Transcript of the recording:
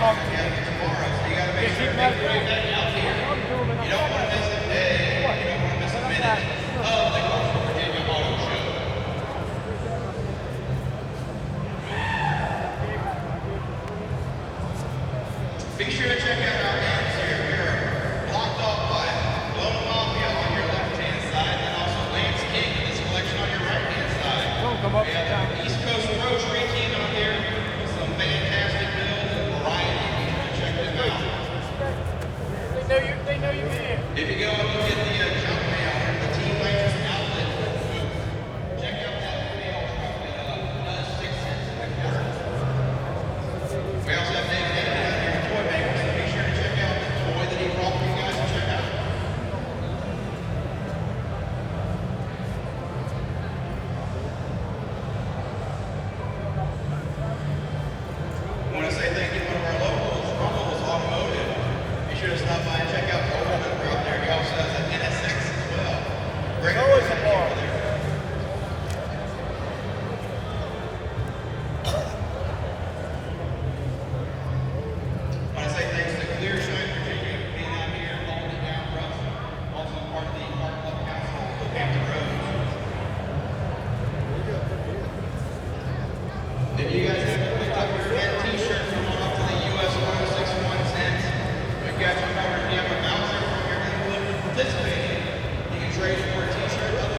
talking to you tomorrow, so you got to make sure things are getting out here. You don't want to miss a day. You don't want to miss a minute of the Gulfport, Virginia Auto Show. Be sure to check out our names here. We are blocked off by Blown Mafia on your left-hand side, and also Lance King in this collection on your right-hand side. We have the East Coast Rotary team on here with some fantastic builds and variety. Be sure to check them out. They know you're here. If you go and look at the junk mail, the Team Nitrous outlet booth, check out that mail truck that does 6 cents in the quarter. We also have David David out here at Toy Maker, so be sure to check out the toy that he brought for you guys to check out. I want to say thank you to one of our locals, Rumble's Automotive. Be sure to stop by and check out